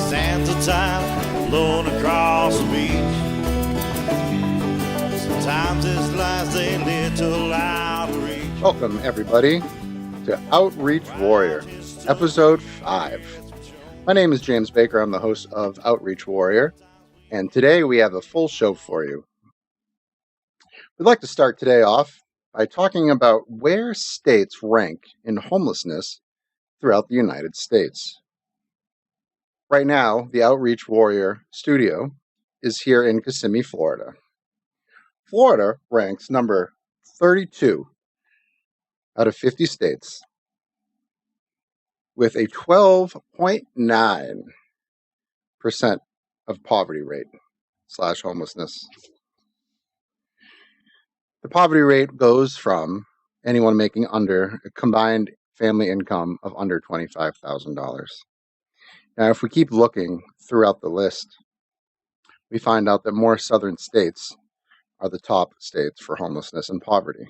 Sands of time blowing across the beach. Sometimes it's lies they little outreach. Welcome, everybody, to Outreach Warrior, Episode 5. My name is James Baker. I'm the host of Outreach Warrior, and today we have a full show for you. We'd like to start today off by talking about where states rank in homelessness throughout the United States. Right now, the Outreach Warrior studio is here in Kissimmee, Florida. Florida ranks number 32 out of 50 states with a 12.9% of poverty rate / homelessness. The poverty rate goes from anyone making under a combined family income of under $25,000. Now, if we keep looking throughout the list, we find out that more southern states are the top states for homelessness and poverty,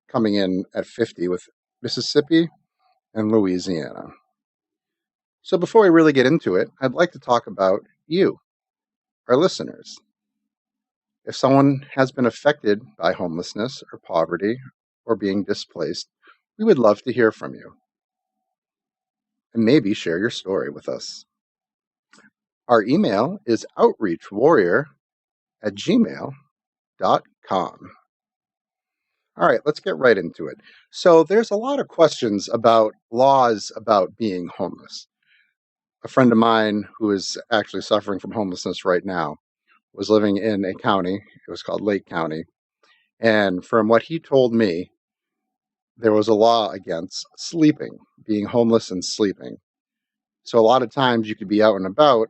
coming in at 50 with Mississippi and Louisiana. So before we really get into it, I'd like to talk about you, our listeners. If someone has been affected by homelessness or poverty or being displaced, we would love to hear from you and maybe share your story with us. Our email is outreachwarrior@gmail.com. All right, let's get right into it. So there's a lot of questions about laws about being homeless. A friend of mine who is actually suffering from homelessness right now was living in a county. It was called Lake County. And from what he told me, there was a law against sleeping, being homeless and sleeping. So a lot of times you could be out and about,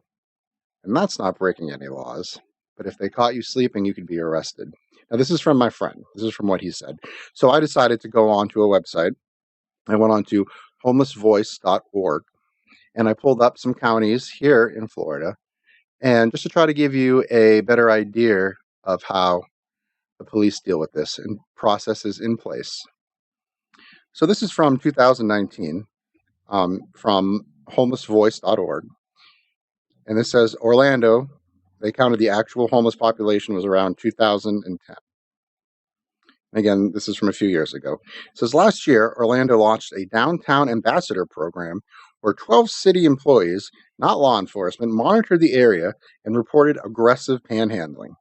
and that's not breaking any laws. But if they caught you sleeping, you could be arrested. Now, this is from my friend. This is from what he said. So I decided to go on to a website. I went on to homelessvoice.org. And I pulled up some counties here in Florida, and just to try to give you a better idea of how the police deal with this and processes in place. So this is from 2019, from homelessvoice.org. And this says Orlando, they counted the actual homeless population was around 2010. Again, this is from a few years ago. It says last year, Orlando launched a downtown ambassador program where 12 city employees, not law enforcement, monitored the area and reported aggressive panhandling.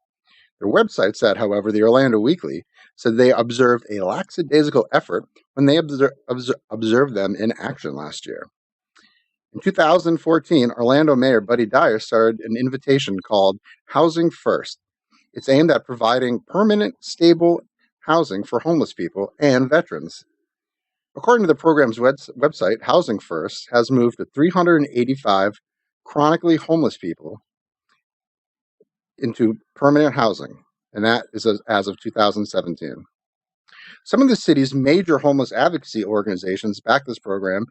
Their website said, however, the Orlando Weekly said they observed a lackadaisical effort when they observed them in action last year. In 2014, Orlando Mayor Buddy Dyer started an invitation called Housing First. It's aimed at providing permanent, stable housing for homeless people and veterans. According to the program's website, Housing First has moved to 385 chronically homeless people into permanent housing, and that is as of 2017. Some of the city's major homeless advocacy organizations back this program,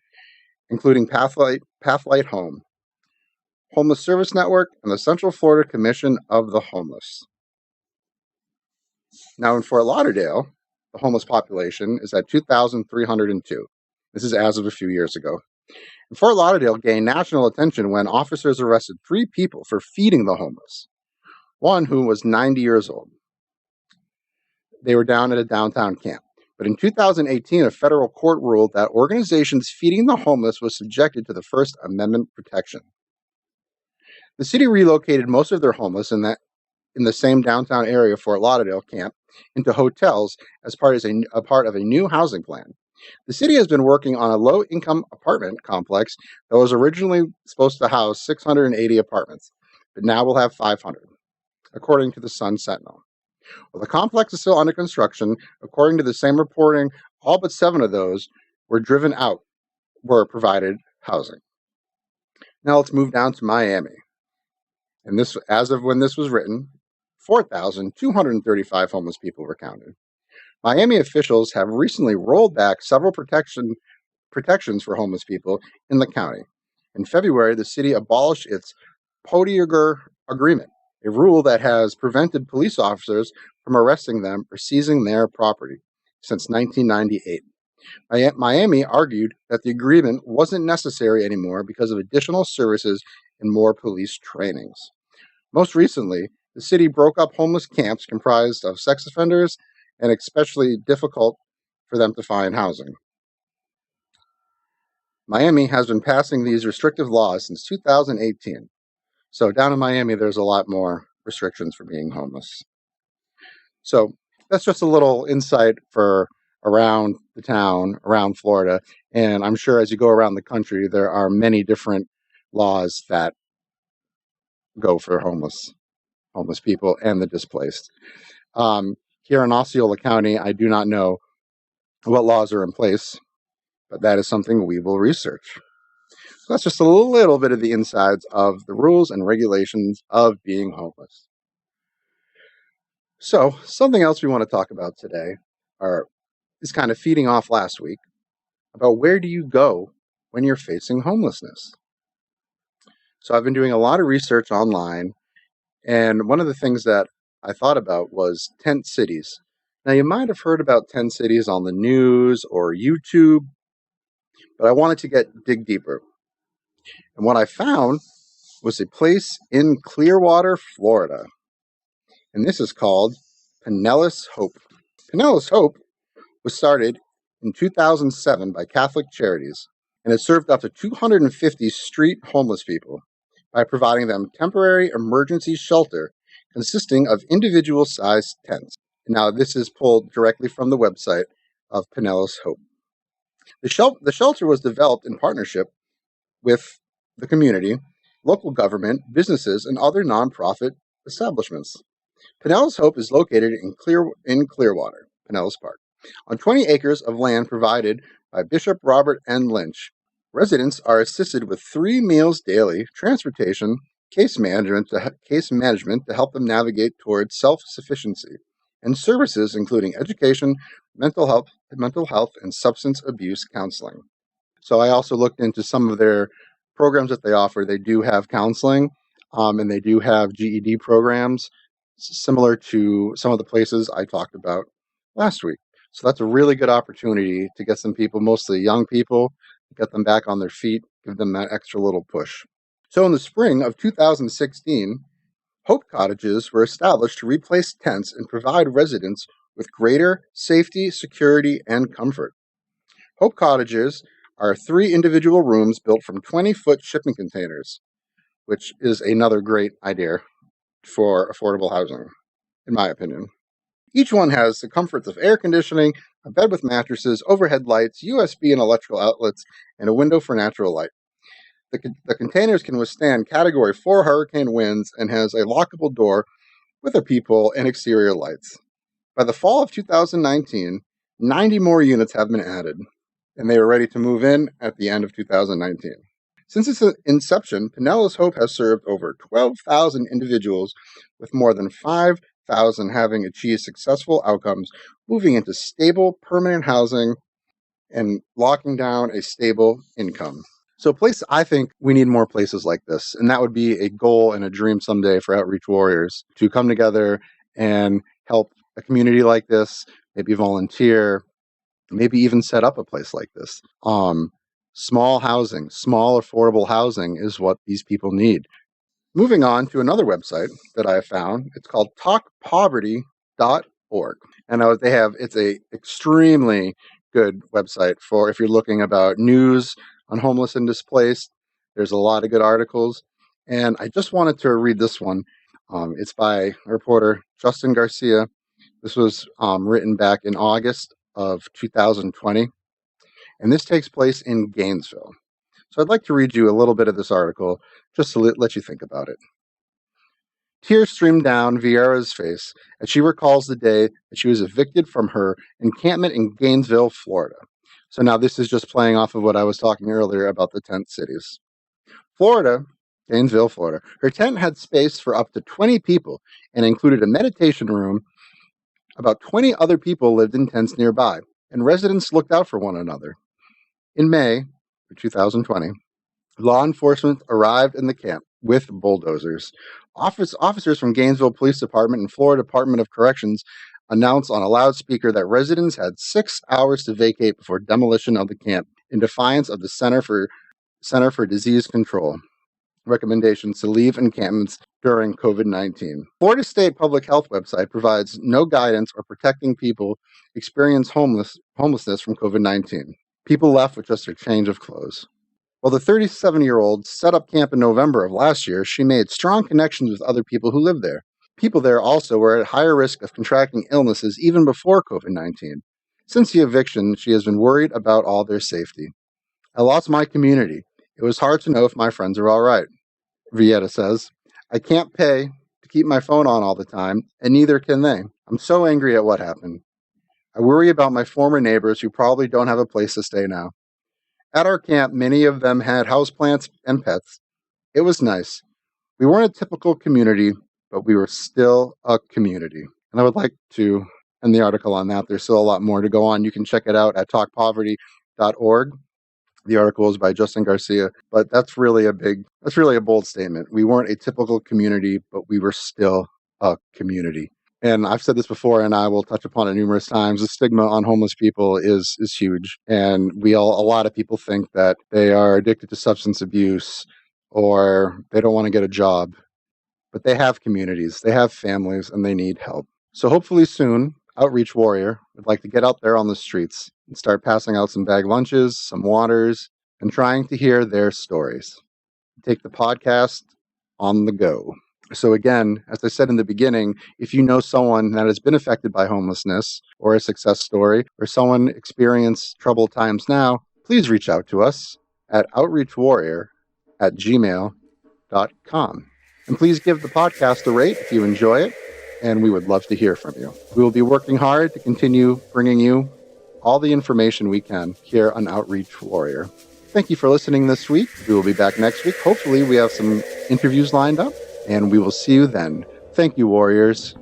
including Pathlight Home, Homeless Service Network, and the Central Florida Commission of the Homeless. Now, in Fort Lauderdale, the homeless population is at 2,302. This is as of a few years ago. And Fort Lauderdale gained national attention when officers arrested 3 people for feeding the homeless, one who was 90 years old. They were down at a downtown camp. But in 2018, a federal court ruled that organizations feeding the homeless was subjected to the First Amendment protection. The city relocated most of their homeless in the same downtown area Fort Lauderdale camp into hotels as part of a new housing plan. The city has been working on a low-income apartment complex that was originally supposed to house 680 apartments, but now will have 500, according to the Sun Sentinel. While the complex is still under construction, according to the same reporting, all but 7 of those were provided housing. Now let's move down to Miami. And this, as of when this was written, 4,235 homeless people were counted. Miami officials have recently rolled back several protections for homeless people in the county. In February, the city abolished its Poitiers Agreement, a rule that has prevented police officers from arresting them or seizing their property since 1998. Miami argued that the agreement wasn't necessary anymore because of additional services and more police trainings. Most recently, the city broke up homeless camps comprised of sex offenders and especially difficult for them to find housing. Miami has been passing these restrictive laws since 2018. So down in Miami, there's a lot more restrictions for being homeless. So that's just a little insight for around the town, around Florida. And I'm sure as you go around the country, there are many different laws that go for homeless people and the displaced. Here in Osceola County, I do not know what laws are in place, but that is something we will research. So that's just a little bit of the insides of the rules and regulations of being homeless. So something else we want to talk about today is kind of feeding off last week about where do you go when you're facing homelessness. So I've been doing a lot of research online, and one of the things that I thought about was tent cities. Now, you might have heard about tent cities on the news or YouTube, but I wanted to dig deeper. And what I found was a place in Clearwater, Florida. And this is called Pinellas Hope. Pinellas Hope was started in 2007 by Catholic Charities, and it served up to 250 street homeless people by providing them temporary emergency shelter consisting of individual-sized tents. Now, this is pulled directly from the website of Pinellas Hope. The shelter was developed in partnership with the community, local government, businesses, and other nonprofit establishments. Pinellas Hope is located in Clearwater, Pinellas Park, on 20 acres of land provided by Bishop Robert N. Lynch. Residents are assisted with 3 meals daily, transportation, case management to help them navigate towards self-sufficiency, and services including education, mental health, and substance abuse counseling. So I also looked into some of their programs that they offer. They do have counseling, and they do have GED programs similar to some of the places I talked about last week. So that's a really good opportunity to get some people, mostly young people, get them back on their feet, give them that extra little push. So in the spring of 2016, Hope Cottages were established to replace tents and provide residents with greater safety, security, and comfort. Hope Cottages are 3 individual rooms built from 20-foot shipping containers, which is another great idea for affordable housing, in my opinion. Each one has the comforts of air conditioning, a bed with mattresses, overhead lights, USB and electrical outlets, and a window for natural light. The containers can withstand Category 4 hurricane winds and has a lockable door with a peephole and exterior lights. By the fall of 2019, 90 more units have been added, and they were ready to move in at the end of 2019. Since its inception, Pinellas Hope has served over 12,000 individuals, with more than 5,000 having achieved successful outcomes, moving into stable, permanent housing and locking down a stable income. So I think we need more places like this, and that would be a goal and a dream someday for Outreach Warriors to come together and help a community like this, maybe volunteer, maybe even set up a place like this. Small housing, small affordable housing is what these people need. Moving on to another website that I found, it's called talkpoverty.org. And it's a extremely good website for if you're looking about news on homeless and displaced. There's a lot of good articles. And I just wanted to read this one. It's by reporter Justin Garcia. This was written back in August of 2020. And this takes place in Gainesville. So I'd like to read you a little bit of this article just to let you think about it. Tears stream down Vieira's face as she recalls the day that she was evicted from her encampment in Gainesville, Florida. So now this is just playing off of what I was talking earlier about the tent cities. Gainesville, Florida. Her tent had space for up to 20 people and included a meditation room. About 20 other people lived in tents nearby, and residents looked out for one another. In May of 2020, law enforcement arrived in the camp, with bulldozers. Officers from Gainesville Police Department and Florida Department of Corrections announced on a loudspeaker that residents had 6 hours to vacate before demolition of the camp, in defiance of the Center for Disease Control recommendations to leave encampments during COVID-19. Florida State Public Health website provides no guidance or protecting people experiencing homelessness from COVID-19. People left with just their change of clothes. While the 37-year-old set up camp in November of last year, she made strong connections with other people who lived there. People there also were at higher risk of contracting illnesses even before COVID-19. Since the eviction, she has been worried about all their safety. I lost my community. It was hard to know if my friends are all right. Vieta says, I can't pay to keep my phone on all the time, and neither can they. I'm so angry at what happened. I worry about my former neighbors who probably don't have a place to stay now. At our camp, many of them had houseplants and pets. It was nice. We weren't a typical community, but we were still a community. And I would like to end the article on that. There's still a lot more to go on. You can check it out at talkpoverty.org. The article is by Justin Garcia, but that's really a bold statement. We weren't a typical community, but we were still a community. And I've said this before, and I will touch upon it numerous times. The stigma on homeless people is huge. And a lot of people think that they are addicted to substance abuse or they don't want to get a job. But they have communities, they have families, and they need help. So hopefully soon, Outreach Warrior would like to get out there on the streets and start passing out some bag lunches, some waters, and trying to hear their stories. Take the podcast on the go. So again, as I said in the beginning, if you know someone that has been affected by homelessness or a success story, or someone experienced troubled times now, please reach out to us at outreachwarrior@gmail.com. And please give the podcast a rate if you enjoy it, and we would love to hear from you. We will be working hard to continue bringing you all the information we can here on Outreach Warrior. Thank you for listening this week. We will be back next week. Hopefully we have some interviews lined up, and we will see you then. Thank you, Warriors.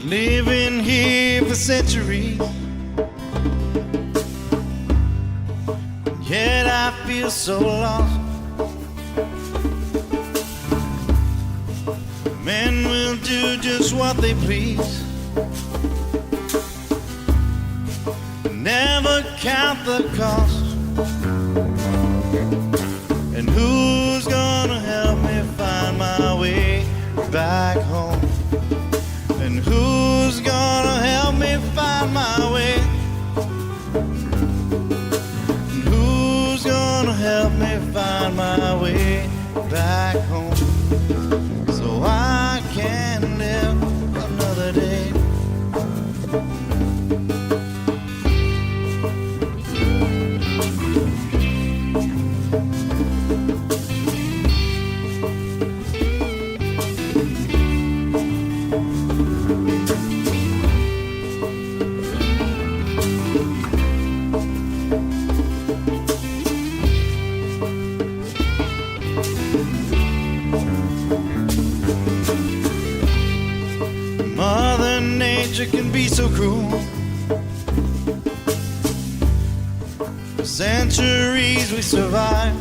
Living here for centuries, yet I feel so lost. Men will do just what they please, never count the cost. And who's gonna help me find my way back home? And who's gonna help me find my way? And who's gonna help me find my way back home, so I can live another day? Mother Nature can be so cruel. For centuries we survived.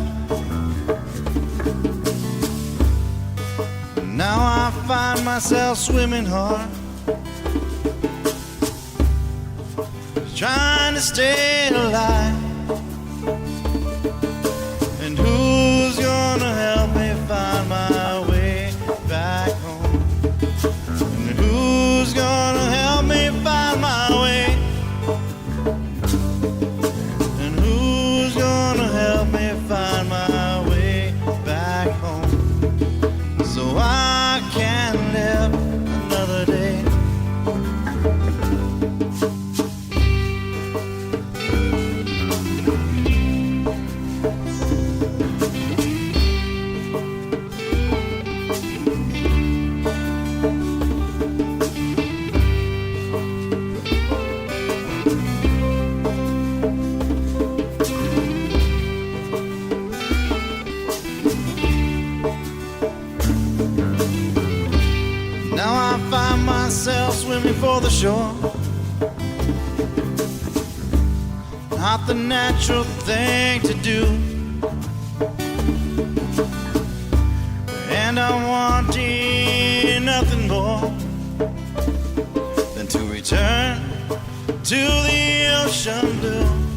Now I find myself swimming hard, trying to stay alive. And who's gonna help me find my way back home? And who's gonna help me find my way? And who's gonna help me find my way back home, so I can live another day? shore. Not the natural thing to do, and I wanted nothing more than to return to the ocean blue.